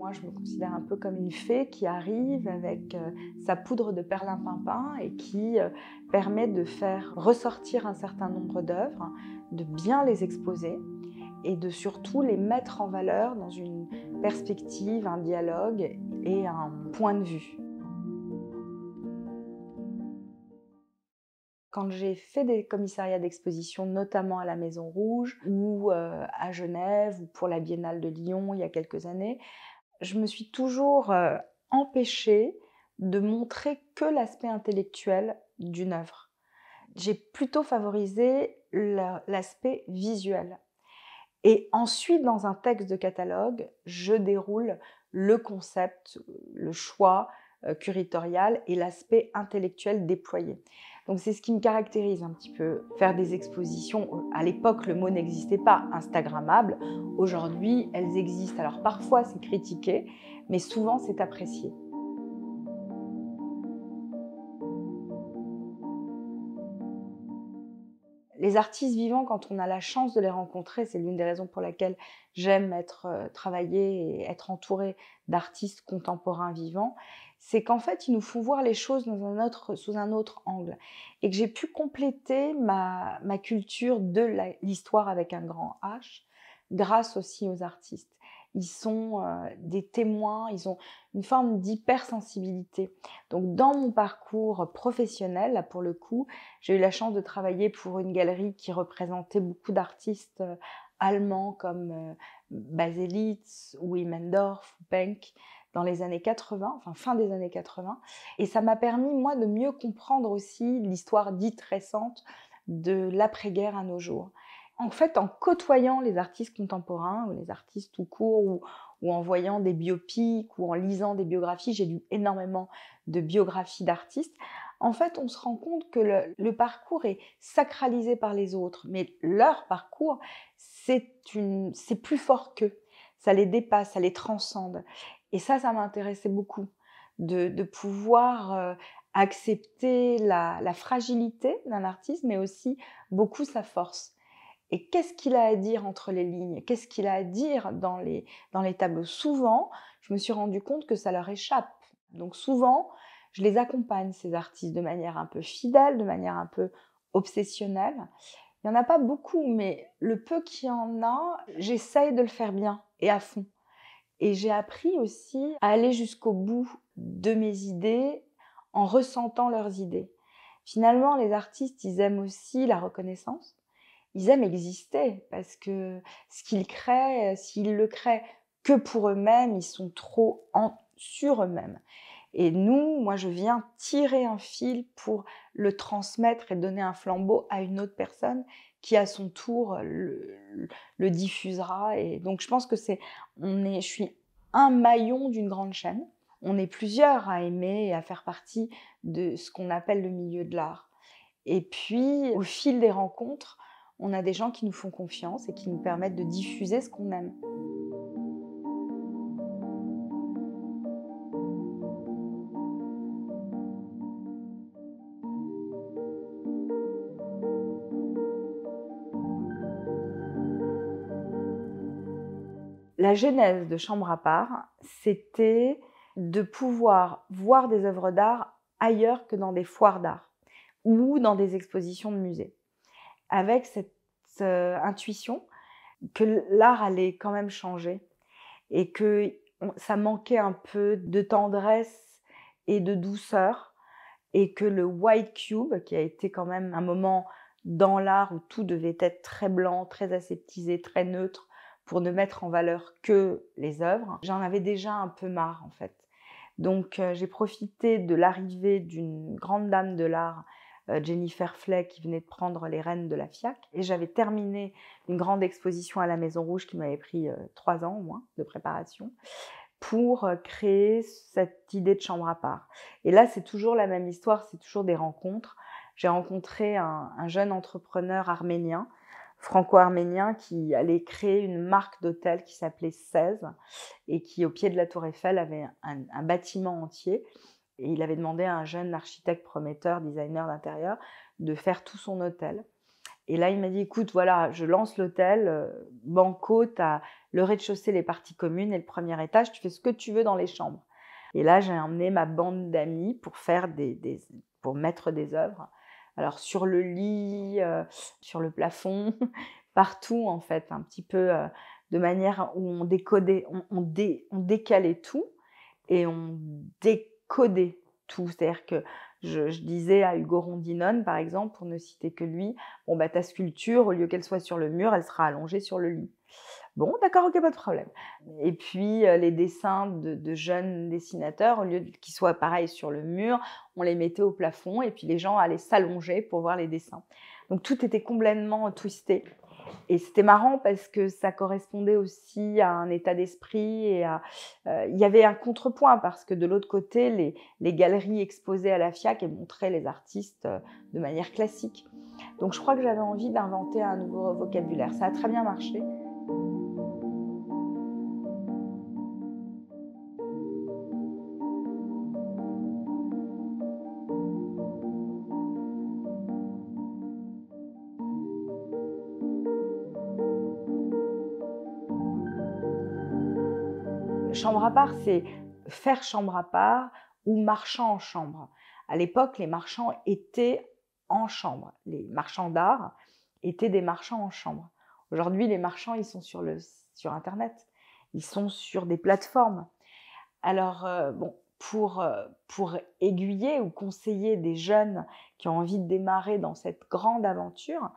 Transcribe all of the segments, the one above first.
Moi, je me considère un peu comme une fée qui arrive avec sa poudre de perlimpinpin et qui permet de faire ressortir un certain nombre d'œuvres, de bien les exposer et de surtout les mettre en valeur dans une perspective, un dialogue et un point de vue. Quand j'ai fait des commissariats d'exposition, notamment à la Maison Rouge ou à Genève ou pour la Biennale de Lyon il y a quelques années, je me suis toujours empêchée de montrer que l'aspect intellectuel d'une œuvre. J'ai plutôt favorisé l'aspect visuel. Et ensuite, dans un texte de catalogue, je déroule le concept, le choix curatorial et l'aspect intellectuel déployé. Donc c'est ce qui me caractérise un petit peu. Faire des expositions, à l'époque le mot n'existait pas, instagrammables. Aujourd'hui, elles existent. Alors parfois c'est critiqué, mais souvent c'est apprécié. Les artistes vivants, quand on a la chance de les rencontrer, c'est l'une des raisons pour laquelle j'aime travailler et être entourée d'artistes contemporains vivants, c'est qu'en fait, ils nous font voir les choses sous un autre angle. Et que j'ai pu compléter ma culture de l'histoire avec un grand H, grâce aussi aux artistes. Ils sont des témoins, ils ont une forme d'hypersensibilité. Donc dans mon parcours professionnel, là pour le coup, j'ai eu la chance de travailler pour une galerie qui représentait beaucoup d'artistes allemands comme Baselitz, ou Immendorf, ou Penck, dans les années 80, enfin fin des années 80. Et ça m'a permis, moi, de mieux comprendre aussi l'histoire dite récente de l'après-guerre à nos jours. En fait, en côtoyant les artistes contemporains, ou les artistes tout court, ou en voyant des biopics, ou en lisant des biographies, j'ai lu énormément de biographies d'artistes. En fait, on se rend compte que le parcours est sacralisé par les autres, mais leur parcours, c'est plus fort qu'eux. Ça les dépasse, ça les transcende. Et ça m'intéressait beaucoup, de pouvoir accepter la fragilité d'un artiste, mais aussi beaucoup sa force. Et qu'est-ce qu'il a à dire entre les lignes? Qu'est-ce qu'il a à dire dans les tableaux? Souvent, je me suis rendu compte que ça leur échappe. Donc souvent, je les accompagne, ces artistes, de manière un peu fidèle, de manière un peu obsessionnelle. Il n'y en a pas beaucoup, mais le peu qu'il y en a, j'essaye de le faire bien et à fond. Et j'ai appris aussi à aller jusqu'au bout de mes idées en ressentant leurs idées. Finalement, les artistes, ils aiment aussi la reconnaissance. Ils aiment exister parce que ce qu'ils créent, s'ils le créent que pour eux-mêmes, ils sont trop sur eux-mêmes. Et moi, je viens tirer un fil pour le transmettre et donner un flambeau à une autre personne qui, à son tour, le diffusera. Et donc, je pense que je suis un maillon d'une grande chaîne. On est plusieurs à aimer et à faire partie de ce qu'on appelle le milieu de l'art. Et puis, au fil des rencontres, on a des gens qui nous font confiance et qui nous permettent de diffuser ce qu'on aime. La genèse de Chambre à part, c'était de pouvoir voir des œuvres d'art ailleurs que dans des foires d'art ou dans des expositions de musées. Avec cette intuition que l'art allait quand même changer et que ça manquait un peu de tendresse et de douceur, et que le white cube, qui a été quand même un moment dans l'art où tout devait être très blanc, très aseptisé, très neutre, pour ne mettre en valeur que les œuvres, j'en avais déjà un peu marre en fait. Donc j'ai profité de l'arrivée d'une grande dame de l'art, Jennifer Flay, qui venait de prendre les rênes de la FIAC, et j'avais terminé une grande exposition à la Maison Rouge qui m'avait pris 3 ans au moins de préparation, pour créer cette idée de chambre à part. Et là, c'est toujours la même histoire, c'est toujours des rencontres. J'ai rencontré un jeune entrepreneur arménien, franco-arménien, qui allait créer une marque d'hôtel qui s'appelait 16 et qui, au pied de la Tour Eiffel, avait un bâtiment entier. Et il avait demandé à un jeune architecte prometteur, designer d'intérieur, de faire tout son hôtel. Et là, il m'a dit, écoute, voilà, je lance l'hôtel, banco, tu as le rez-de-chaussée, les parties communes et le premier étage, tu fais ce que tu veux dans les chambres. Et là, j'ai emmené ma bande d'amis pour faire pour mettre des œuvres. Alors sur le lit, sur le plafond, partout en fait, un petit peu de manière où on décodait, on décalait tout et on décodait tout. C'est-à-dire que je disais à Hugo Rondinone, par exemple, pour ne citer que lui, bon bah ta sculpture, au lieu qu'elle soit sur le mur, elle sera allongée sur le lit. Bon, d'accord, ok, pas de problème. Et puis, les dessins de jeunes dessinateurs, au lieu qu'ils soient pareils sur le mur, on les mettait au plafond et puis les gens allaient s'allonger pour voir les dessins. Donc, tout était complètement twisté. Et c'était marrant parce que ça correspondait aussi à un état d'esprit et il y avait un contrepoint parce que de l'autre côté, les galeries exposées à la FIAC montraient les artistes de manière classique. Donc, je crois que j'avais envie d'inventer un nouveau vocabulaire. Ça a très bien marché. Chambre à part, c'est faire chambre à part ou marchand en chambre. À l'époque, les marchands étaient en chambre. Les marchands d'art étaient des marchands en chambre. Aujourd'hui, les marchands, ils sont sur Internet. Ils sont sur des plateformes. Alors, bon, pour aiguiller ou conseiller des jeunes qui ont envie de démarrer dans cette grande aventure,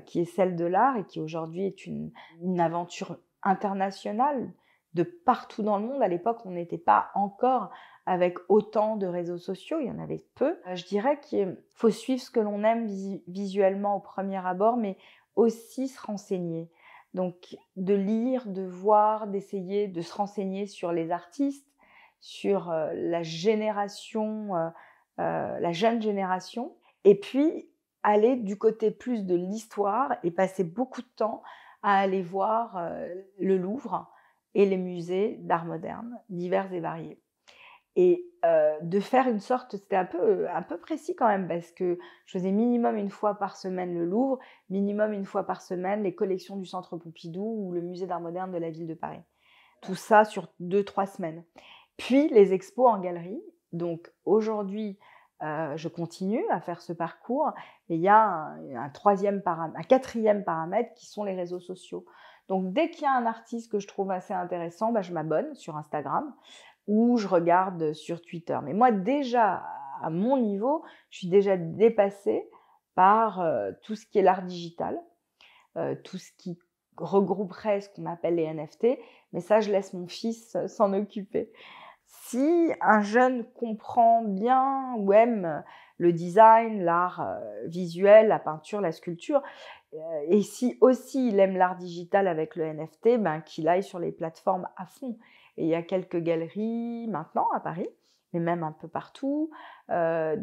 qui est celle de l'art et qui aujourd'hui est une aventure internationale de partout dans le monde. À l'époque, on n'était pas encore avec autant de réseaux sociaux, il y en avait peu. Je dirais qu'il faut suivre ce que l'on aime visuellement au premier abord, mais aussi se renseigner. Donc, de lire, de voir, d'essayer de se renseigner sur les artistes, sur la jeune génération, et puis aller du côté plus de l'histoire et passer beaucoup de temps à aller voir le Louvre et les musées d'art moderne divers et variés. Et de faire une sorte, c'était un peu précis quand même, parce que je faisais minimum une fois par semaine le Louvre, minimum une fois par semaine les collections du Centre Pompidou ou le musée d'art moderne de la ville de Paris. Tout ça sur 2-3 semaines. Puis les expos en galerie. Donc aujourd'hui, je continue à faire ce parcours. Et il y a un quatrième paramètre qui sont les réseaux sociaux. Donc dès qu'il y a un artiste que je trouve assez intéressant, bah, je m'abonne sur Instagram ou je regarde sur Twitter. Mais moi déjà, à mon niveau, je suis déjà dépassée par tout ce qui est l'art digital, tout ce qui regrouperait ce qu'on appelle les NFT. Mais ça, je laisse mon fils s'en occuper. Si un jeune comprend bien ou aime le design, l'art visuel, la peinture, la sculpture, et si aussi il aime l'art digital avec le NFT, ben, qu'il aille sur les plateformes à fond. Et il y a quelques galeries maintenant à Paris, mais même un peu partout. Moi,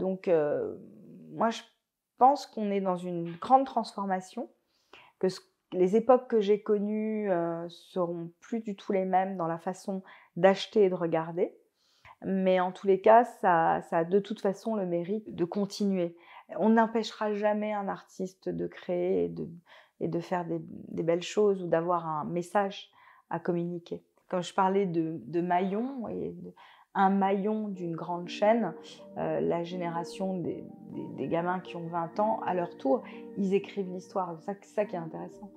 je pense qu'on est dans une grande transformation, que les époques que j'ai connues seront plus du tout les mêmes dans la façon d'acheter et de regarder. Mais en tous les cas, ça a de toute façon le mérite de continuer. On n'empêchera jamais un artiste de créer et de faire des belles choses ou d'avoir un message à communiquer. Quand je parlais de maillons et un maillon d'une grande chaîne, la génération des gamins qui ont 20 ans, à leur tour, ils écrivent l'histoire. C'est ça qui est intéressant.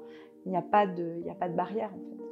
Il n'y a pas de barrière en fait.